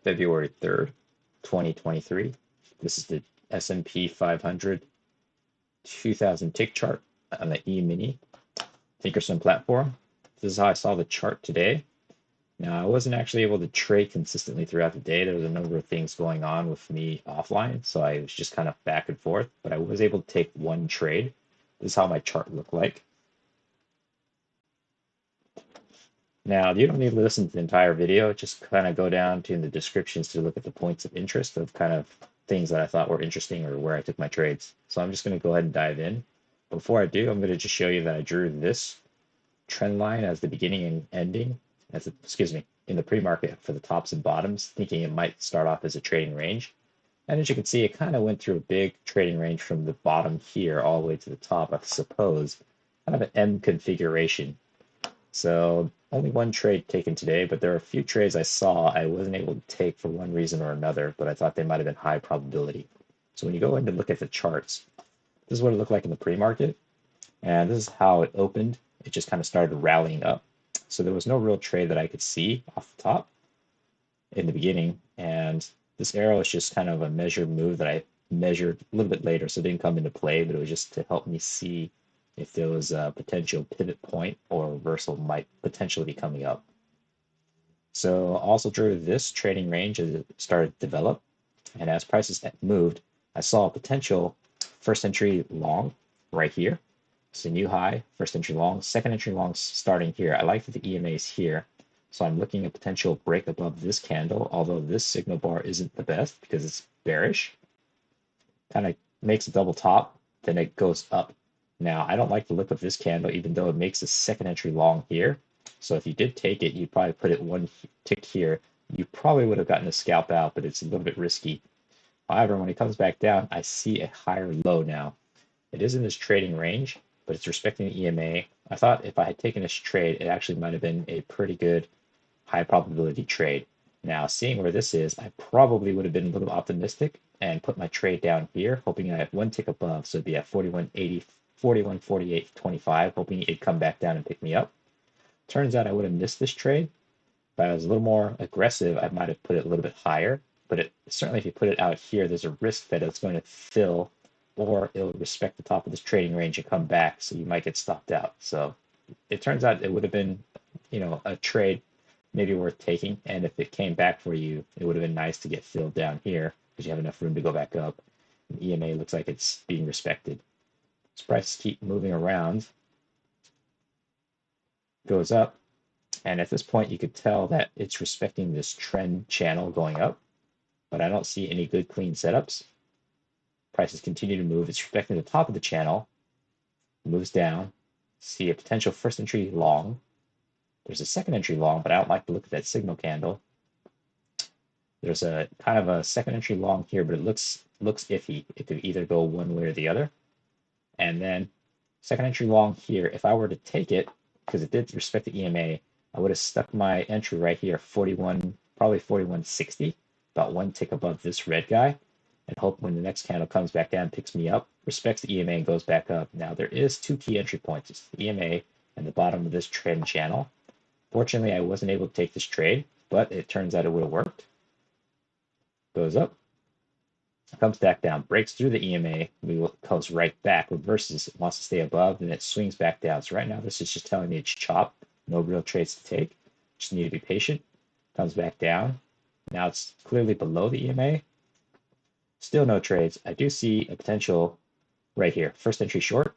February 3rd, 2023. This is the S&P 500 2000 tick chart on the Emini Thinkorswim platform. This is how I saw the chart today. Now, I wasn't actually able to trade consistently throughout the day. There was a number of things going on with me offline, so I was just kind of back and forth, but I was able to take one trade. This is how my chart looked like. Now, you don't need to listen to the entire video, just kind of go down to the descriptions to look at the points of interest of kind of things that I thought were interesting or where I took my trades. So I'm just going to go ahead and dive in. Before I do, I'm going to just show you that I drew this trend line as the beginning and ending, in the pre-market for the tops and bottoms, thinking it might start off as a trading range. And as you can see, it kind of went through a big trading range from the bottom here all the way to the top, I suppose, kind of an M configuration. So only one trade taken today, but there are a few trades I saw I wasn't able to take for one reason or another, but I thought they might have been high probability. So when you go in and look at the charts, this is what it looked like in the pre-market, and this is how it opened. It just kind of started rallying up. So there was no real trade that I could see off the top in the beginning, and this arrow is just kind of a measured move that I measured a little bit later, so it didn't come into play, but it was just to help me see if there was a potential pivot point or a reversal might potentially be coming up. So also drew this trading range as it started to develop, and as prices moved, I saw a potential first entry long right here. It's a new high, first entry long, second entry long starting here. I like that the EMA is here, so I'm looking at potential break above this candle, although this signal bar isn't the best because it's bearish. Kind of makes a double top, then it goes up. Now, I don't like the look of this candle, even though it makes a second entry long here. So if you did take it, you'd probably put it one tick here. You probably would have gotten a scalp out, but it's a little bit risky. However, when it comes back down, I see a higher low now. It is in this trading range, but it's respecting the EMA. I thought if I had taken this trade, it actually might have been a pretty good high probability trade. Now, seeing where this is, I probably would have been a little optimistic and put my trade down here, hoping I had one tick above, so it'd be at 41.80, 41.48.25, hoping it'd come back down and pick me up. Turns out I would have missed this trade. If I was a little more aggressive, I might have put it a little bit higher, but certainly if you put it out here, there's a risk that it's going to fill or it'll respect the top of this trading range and come back, so you might get stopped out. So it turns out it would have been, a trade maybe worth taking, and if it came back for you, it would have been nice to get filled down here because you have enough room to go back up. And EMA looks like it's being respected. As prices keep moving around, goes up, and at this point you could tell that it's respecting this trend channel going up, but I don't see any good clean setups. Prices continue to move. It's respecting the top of the channel, moves down, see a potential first entry long. There's a second entry long, but I don't like the look of that signal candle. There's a kind of a second entry long here, but it looks iffy. It could either go one way or the other. And then second entry long here, if I were to take it, because it did respect the EMA, I would have stuck my entry right here, 41, probably 41.60, about one tick above this red guy, and hope when the next candle comes back down, picks me up, respects the EMA and goes back up. Now there is two key entry points. It's the EMA and the bottom of this trend channel. Fortunately, I wasn't able to take this trade, but it turns out it would have worked. Goes up, comes back down, breaks through the EMA, comes right back, reverses, it wants to stay above, and it swings back down. So right now, this is just telling me it's chop, no real trades to take. Just need to be patient. Comes back down. Now it's clearly below the EMA. Still no trades. I do see a potential right here. First entry short,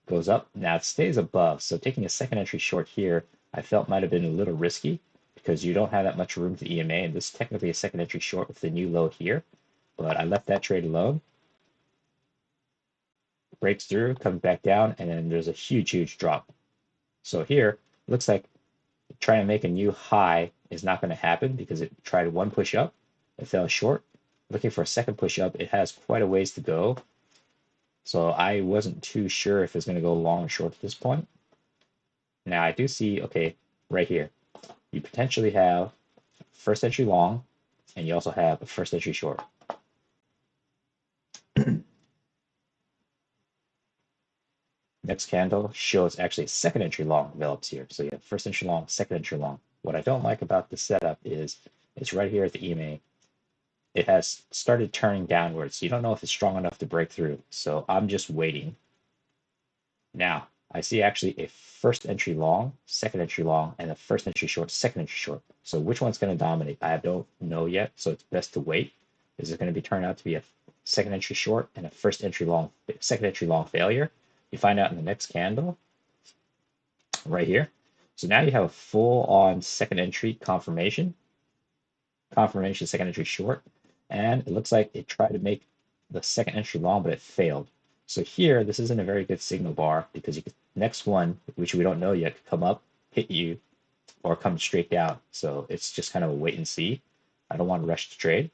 goes up. Now it stays above. So taking a second entry short here, I felt might have been a little risky because you don't have that much room to the EMA, and this is technically a second entry short with the new low here. But I left that trade alone. Breaks through, comes back down, and then there's a huge drop. So here, looks like trying to make a new high is not going to happen because it tried one push up, it fell short. Looking for a second push up, it has quite a ways to go. So I wasn't too sure if it's going to go long or short at this point. Now I do see, okay, right here, you potentially have first entry long, and you also have a first entry short. Next candle shows actually a second entry long develops here. So you have first entry long, second entry long. What I don't like about this setup is It's right here at the EMA. It has started turning downwards. You don't know if it's strong enough to break through. So I'm just waiting. Now, I see actually a first entry long, second entry long, and a first entry short, second entry short. So which one's going to dominate? I don't know yet, so it's best to wait. Is it going to be turned out to be a second entry short and a first entry long, second entry long failure? You find out in the next candle right here. So now you have a full on second entry confirmation, second entry short, and it looks like it tried to make the second entry long, but it failed. So here, this isn't a very good signal bar because you could, next one, which we don't know yet, could come up, hit you, or come straight down. So it's just kind of a wait and see. I don't want to rush to trade.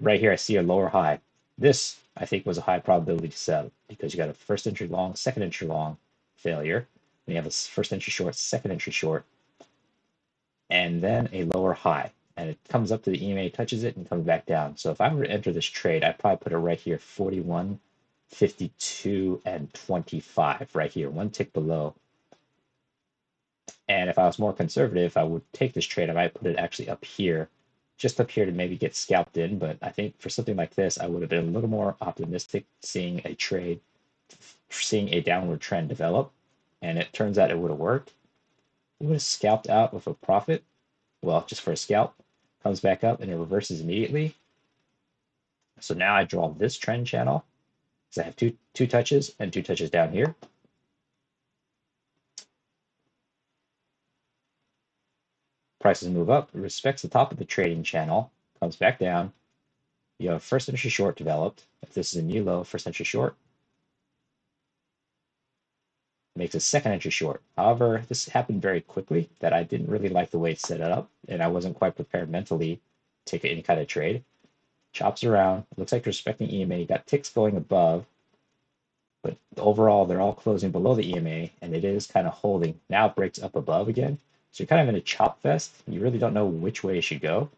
Right here, I see a lower high. This, I think, was a high probability to sell because you got a first entry long, second entry long failure. Then you have a first entry short, second entry short, and then a lower high. And it comes up to the EMA, touches it, and comes back down. So if I were to enter this trade, I'd probably put it right here, 41, 52, and 25, right here, one tick below. And if I was more conservative, I would take this trade. I might put it actually up here, just up here to maybe get scalped in. But I think for something like this, I would have been a little more optimistic seeing a trade, seeing a downward trend develop. And it turns out it would have worked. It would have scalped out with a profit. Well, just for a scalp. Comes back up and it reverses immediately. So now I draw this trend channel. So I have two touches and two touches down here. Prices move up, it respects the top of the trading channel, comes back down. You have first entry short developed. If this is a new low, first entry short makes a second entry short. However, this happened very quickly that I didn't really like the way it's set up, and I wasn't quite prepared mentally to take any kind of trade. Chops around, looks like respecting EMA. You got ticks going above, but overall they're all closing below the EMA, and it is kind of holding. Now it breaks up above again. So you're kind of in a chop fest. You really don't know which way it should go.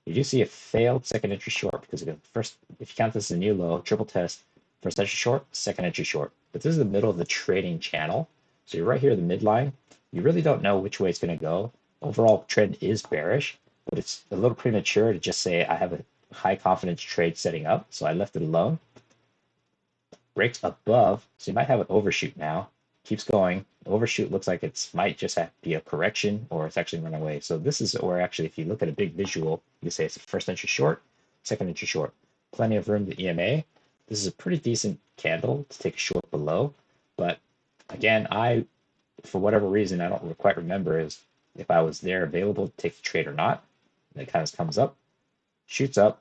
You do see a failed second entry short because first, if you count this as a new low, triple test, first entry short, second entry short. But this is the middle of the trading channel. So you're right here in the midline. You really don't know which way it's going to go. Overall trend is bearish, but it's a little premature to just say I have a high confidence trade setting up. So I left it alone. Breaks above, so you might have an overshoot now. Keeps going. Overshoot looks like it might just have to be a correction or it's actually run away. So this is where actually, if you look at a big visual, you say it's a first entry short, second entry short. Plenty of room to EMA. This is a pretty decent candle to take a short below. But again, for whatever reason, I don't quite remember is if I was there available to take the trade or not. And it kind of comes up, shoots up.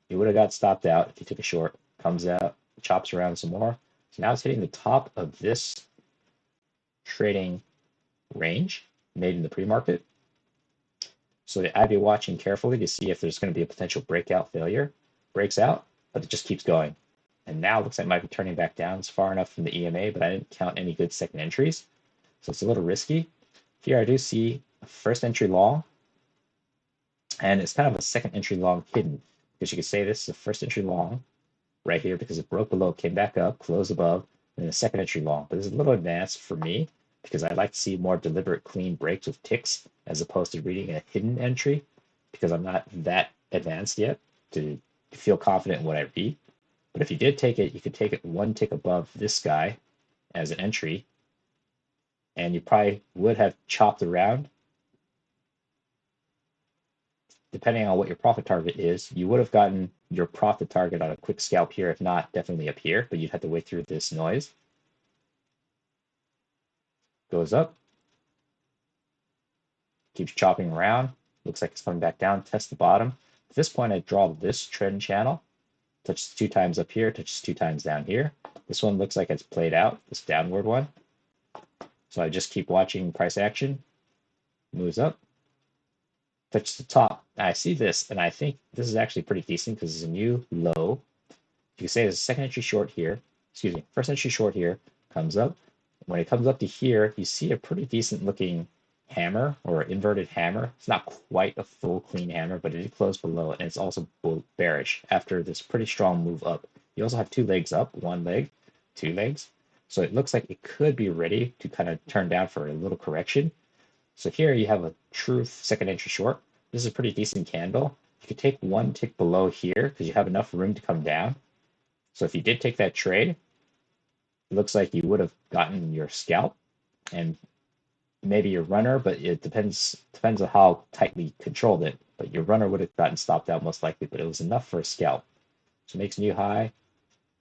You would have got stopped out if you took a short, comes out, chops around some more. So now it's hitting the top of this trading range made in the pre-market. So I'd be watching carefully to see if there's going to be a potential breakout failure. Breaks out, but it just keeps going. And now it looks like it might be turning back down. It's far enough from the EMA, but I didn't count any good second entries. So it's a little risky. Here I do see a first entry long, and it's kind of a second entry long hidden, because you could say this is a first entry long right here because it broke below, came back up, closed above, and a second entry long. But this is a little advanced for me because I like to see more deliberate, clean breaks with ticks as opposed to reading a hidden entry because I'm not that advanced yet to feel confident in what I read. But if you did take it, you could take it one tick above this guy as an entry, and you probably would have chopped around. Depending on what your profit target is, you would have gotten your profit target on a quick scalp here, if not definitely up here, but you'd have to wait through this noise. Goes up, keeps chopping around, looks like it's coming back down, test the bottom. At this point, I draw this trend channel, touches 2 times up here, touches 2 times down here. This one looks like it's played out, this downward one. So I just keep watching price action, moves up, touches the top. I see this, and I think this is actually pretty decent because it's a new low. You can say there's a second entry short here, excuse me, first entry short here, comes up. When it comes up to here, you see a pretty decent looking hammer or inverted hammer. It's not quite a full clean hammer, but it did close below, and it's also bearish after this pretty strong move up. You also have 2 legs up, 1 leg, 2 legs. So it looks like it could be ready to kind of turn down for a little correction. So here you have a true second entry short, this is a pretty decent candle. You could take one tick below here because you have enough room to come down. So if you did take that trade, it looks like you would have gotten your scalp and maybe your runner, but it depends on how tightly controlled it. But your runner would have gotten stopped out most likely, but it was enough for a scalp. So it makes a new high,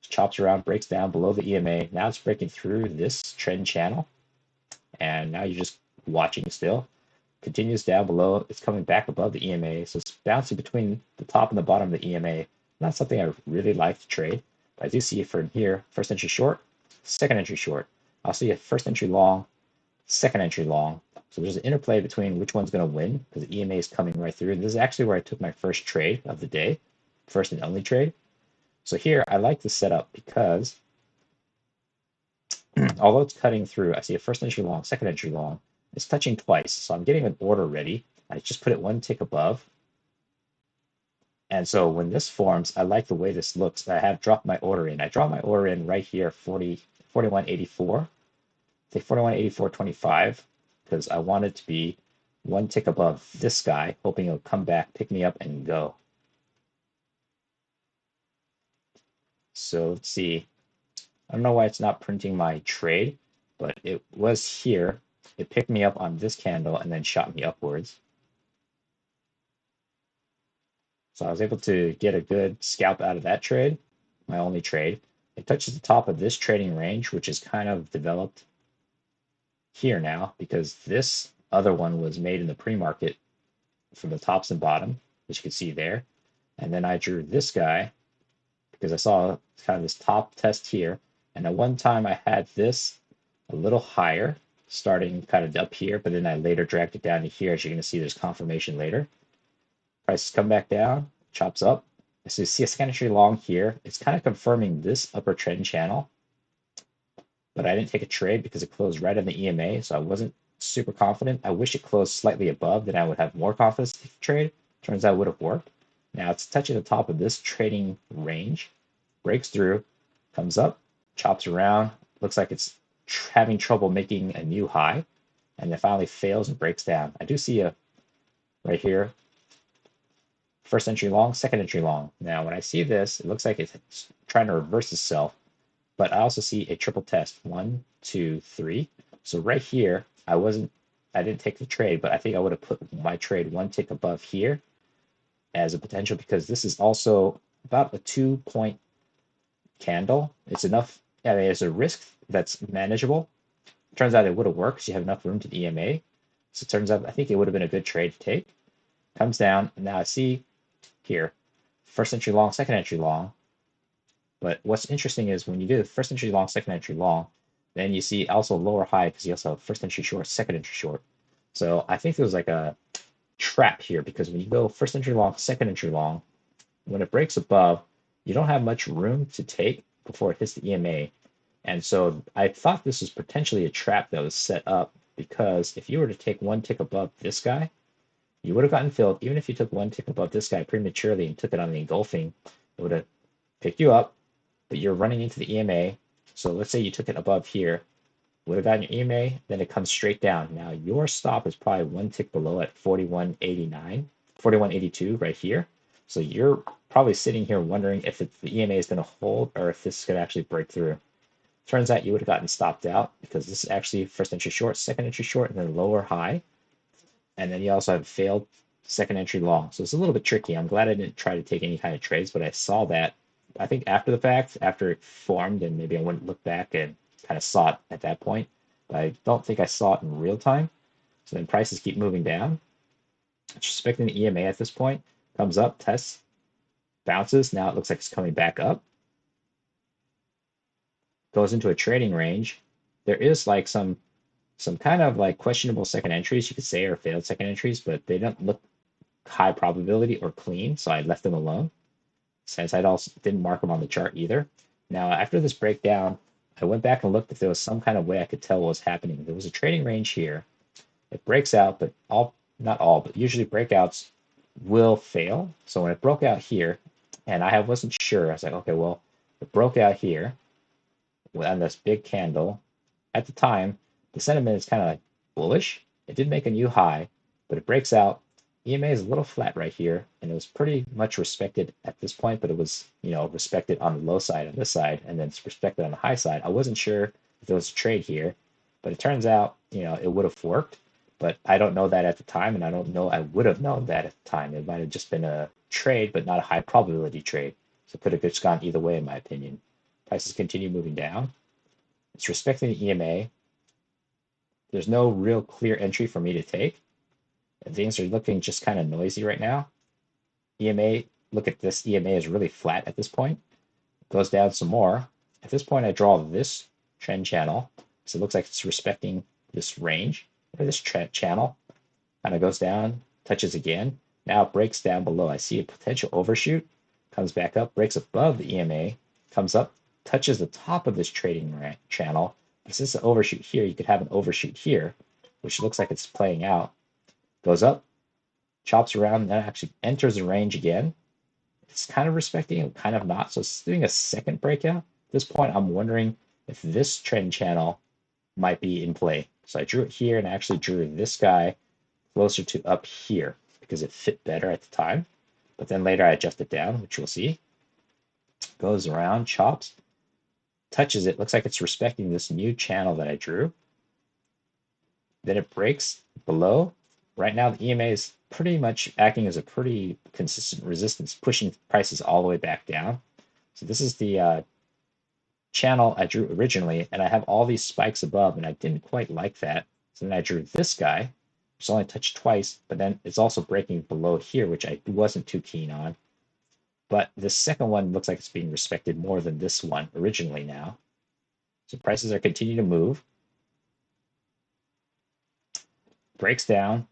chops around, breaks down below the EMA. Now it's breaking through this trend channel, and now you're just watching still. Continues down below. It's coming back above the EMA, so it's bouncing between the top and the bottom of the EMA. Not something I really like to trade, but I do see it from here. First entry short, second entry short. I'll see a first entry long, second entry long. So there's an interplay between which one's going to win because the EMA is coming right through. And this is actually where I took my first trade of the day, first and only trade. So here I like the setup because although it's cutting through, I see a first entry long, second entry long. It's touching twice, so I'm getting an order ready. I just put it one tick above. And so when this forms, I like the way this looks. I have dropped my order in. I dropped my order in right here, 41.84. Take 41.84.25 because I want it to be one tick above this guy, hoping it'll come back, pick me up, and go. So let's see. I don't know why it's not printing my trade, but it was here. It picked me up on this candle and then shot me upwards. So I was able to get a good scalp out of that trade, my only trade. It touches the top of this trading range, which is kind of developed here now because this other one was made in the pre-market from the tops and bottom, as you can see there. And then I drew this guy because I saw kind of this top test here. And at one time I had this a little higher, starting kind of up here, but then I later dragged it down to here. As you're going to see, there's confirmation later. Prices come back down, chops up. So you see a second entry long here. It's kind of confirming this upper trend channel, but I didn't take a trade because it closed right on the EMA, so I wasn't super confident. I wish it closed slightly above, then I would have more confidence to trade. Turns out it would have worked. Now it's touching the top of this trading range, breaks through, comes up, chops around. Looks like it's having trouble making a new high, and then finally fails and breaks down. I do see a right here, first entry long, second entry long. Now when I see this, it looks like it's trying to reverse itself, but I also see a triple test, 1, 2, 3. So right here, I didn't take the trade, but I think I would have put my trade one tick above here as a potential because this is also about a 2-point candle. It's enough. I mean, it's a risk that's manageable. Turns out it would have worked because you have enough room to the EMA. So it turns out I think it would have been a good trade to take. Comes down, and now I see here, first entry long, second entry long. But what's interesting is when you do the first entry long, second entry long, then you see also lower high because you also have first entry short, second entry short. So I think there was like a trap here because when you go first entry long, second entry long, when it breaks above, you don't have much room to take before it hits the EMA. And so I thought this was potentially a trap that was set up because if you were to take one tick above this guy, you would have gotten filled. Even if you took one tick above this guy prematurely and took it on the engulfing, it would have picked you up, but you're running into the EMA. So let's say you took it above here, would have gotten your EMA, then it comes straight down. Now your stop is probably one tick below at 41.89, 41.82 right here. So you're probably sitting here wondering if the EMA is going to hold or if this is going to actually break through. Turns out you would have gotten stopped out because this is actually first entry short, second entry short, and then lower high. And then you also have failed second entry long. So it's a little bit tricky. I'm glad I didn't try to take any kind of trades, but I saw that, I think after the fact, after it formed, and maybe I wouldn't look back and kind of saw it at that point. But I don't think I saw it in real time. So then prices keep moving down. Expecting the EMA at this point. Comes up, tests, bounces. Now it looks like it's coming back up. Goes into a trading range. There is like some kind of like questionable second entries, you could say, or failed second entries, but they don't look high probability or clean, so I left them alone since I also didn't mark them on the chart either. Now, after this breakdown, I went back and looked if there was some kind of way I could tell what was happening. There was a trading range here. It breaks out, but not all, but usually breakouts will fail. So when it broke out here, and I wasn't sure, I was like, okay, well, it broke out here on this big candle. At the time, the sentiment is kind of like bullish. It did make a new high, but it breaks out, EMA is a little flat right here, and it was pretty much respected at this point, but it was, respected on the low side on this side, and then it's respected on the high side. I wasn't sure if there was a trade here, but it turns out, it would have worked, but I don't know that at the time, and I don't know I would have known that at the time. It might have just been a trade, but not a high probability trade. So it could have just gone either way, in my opinion. Prices continue moving down. It's respecting the EMA. There's no real clear entry for me to take. Things are looking just kind of noisy right now. EMA, look at this. EMA is really flat at this point. Goes down some more. At this point, I draw this trend channel. So it looks like it's respecting this range or this channel. Kind of goes down, touches again. Now it breaks down below. I see a potential overshoot. Comes back up, breaks above the EMA, comes up, touches the top of this trading channel. But since the overshoot here, you could have an overshoot here, which looks like it's playing out. Goes up, chops around, and then actually enters the range again. It's kind of respecting it, kind of not. So it's doing a second breakout. At this point, I'm wondering if this trend channel might be in play. So I drew it here and I actually drew this guy closer to up here because it fit better at the time. But then later I adjust it down, which we'll see. Goes around, chops, touches it. Looks like it's respecting this new channel that I drew. Then it breaks below. Right now, the EMA is pretty much acting as a pretty consistent resistance, pushing prices all the way back down. So this is the channel I drew originally, and I have all these spikes above, and I didn't quite like that. So then I drew this guy, which only touched twice, but then it's also breaking below here, which I wasn't too keen on. But the second one looks like it's being respected more than this one originally now. So prices are continuing to move. Breaks down.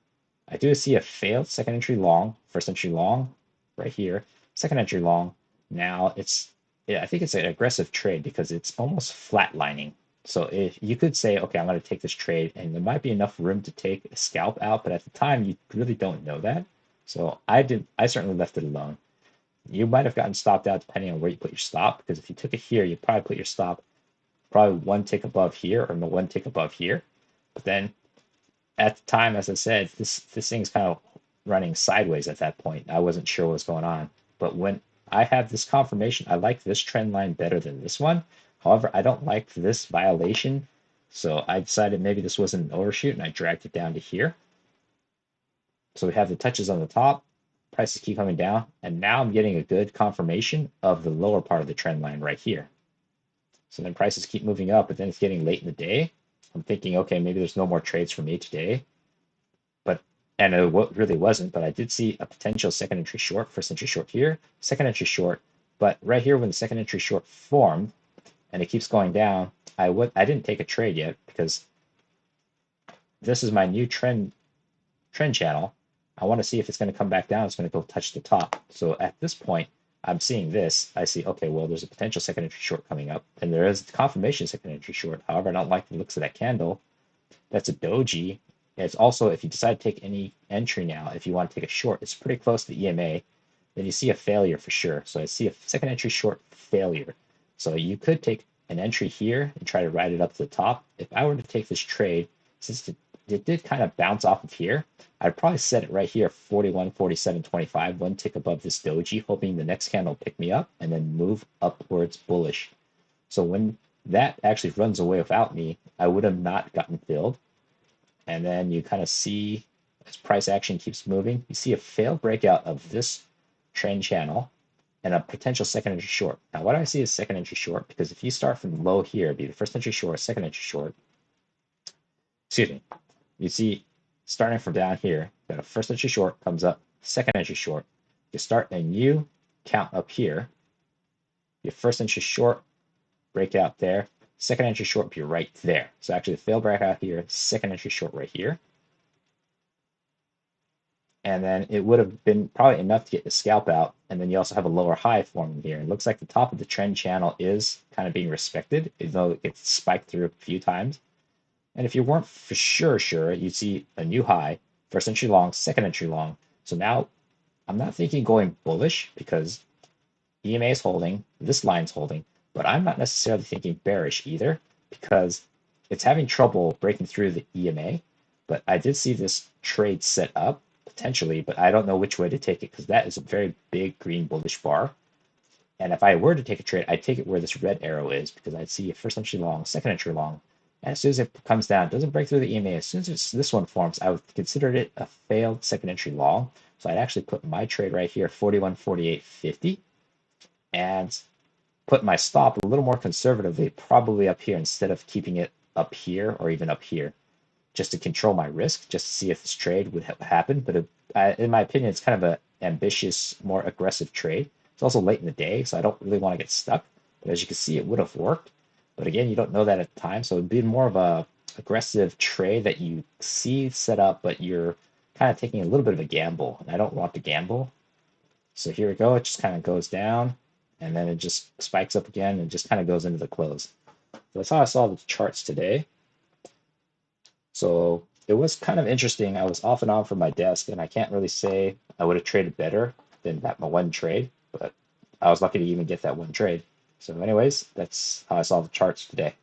I do see a failed second entry long, first entry long right here, second entry long. Now I think it's an aggressive trade because it's almost flatlining. So if you could say, okay, I'm going to take this trade, and there might be enough room to take a scalp out, but at the time you really don't know that. So I certainly left it alone. You might have gotten stopped out depending on where you put your stop, because if you took it here, you probably put your stop probably one tick above here or one tick above here. But then at the time, as I said, this thing's kind of running sideways at that point. I wasn't sure what was going on. But when I have this confirmation, I like this trend line better than this one. However, I don't like this violation. So I decided maybe this wasn't an overshoot, and I dragged it down to here. So we have the touches on the top, prices keep coming down, and now I'm getting a good confirmation of the lower part of the trend line right here. So then prices keep moving up, but then it's getting late in the day. I'm thinking, okay, maybe there's no more trades for me today. And it really wasn't, but I did see a potential second entry short, first entry short here, second entry short. But right here, when the second entry short formed and it keeps going down, I didn't take a trade yet because this is my new trend channel. I want to see if it's going to come back down. It's going to go touch the top. So at this point, I'm seeing this. I see, okay, well, there's a potential second entry short coming up, and there is confirmation second entry short. However, I don't like the looks of that candle. That's a doji. It's also, if you decide to take any entry now, if you want to take a short, it's pretty close to the EMA, then you see a failure for sure. So I see a second entry short failure. So you could take an entry here and try to ride it up to the top. If I were to take this trade, since it did kind of bounce off of here, I'd probably set it right here, 41, 47, 25, one tick above this doji, hoping the next candle pick me up and then move upwards bullish. So when that actually runs away without me, I would have not gotten filled. And then you kind of see, as price action keeps moving, you see a failed breakout of this trend channel and a potential second entry short. Now, what do I see as second entry short? Because if you start from low here, it'd be the first entry short, second entry short. Excuse me. You see, starting from down here, got a first entry short comes up, second entry short. You start a new count up here. Your first entry short breakout there. Second entry short be right there. So actually the failed breakout here, second entry short right here. And then it would have been probably enough to get the scalp out. And then you also have a lower high forming here. It looks like the top of the trend channel is kind of being respected, even though it gets spiked through a few times. And if you weren't for sure, you'd see a new high, first entry long, second entry long. So now I'm not thinking going bullish because EMA is holding, this line's holding, but I'm not necessarily thinking bearish either because it's having trouble breaking through the EMA. But I did see this trade set up potentially, but I don't know which way to take it because that is a very big green bullish bar. And if I were to take a trade, I'd take it where this red arrow is because I'd see a first entry long, second entry long. And as soon as it comes down, doesn't break through the EMA, as soon as this one forms, I would consider it a failed second entry long. So I'd actually put my trade right here, 41.4850, and put my stop a little more conservatively, probably up here instead of keeping it up here or even up here, just to control my risk, just to see if this trade would happen. But in my opinion, it's kind of an ambitious, more aggressive trade. It's also late in the day, so I don't really want to get stuck. But as you can see, it would have worked. But again, you don't know that at the time, so it'd be more of a aggressive trade that you see set up, but you're kind of taking a little bit of a gamble, and I don't want to gamble. So here we go. It just kind of goes down, and then it just spikes up again and just kind of goes into the close. So that's how I saw the charts today. So it was kind of interesting. I was off and on from my desk, and I can't really say I would have traded better than that one trade, but I was lucky to even get that one trade. So anyways, that's how I saw the charts today.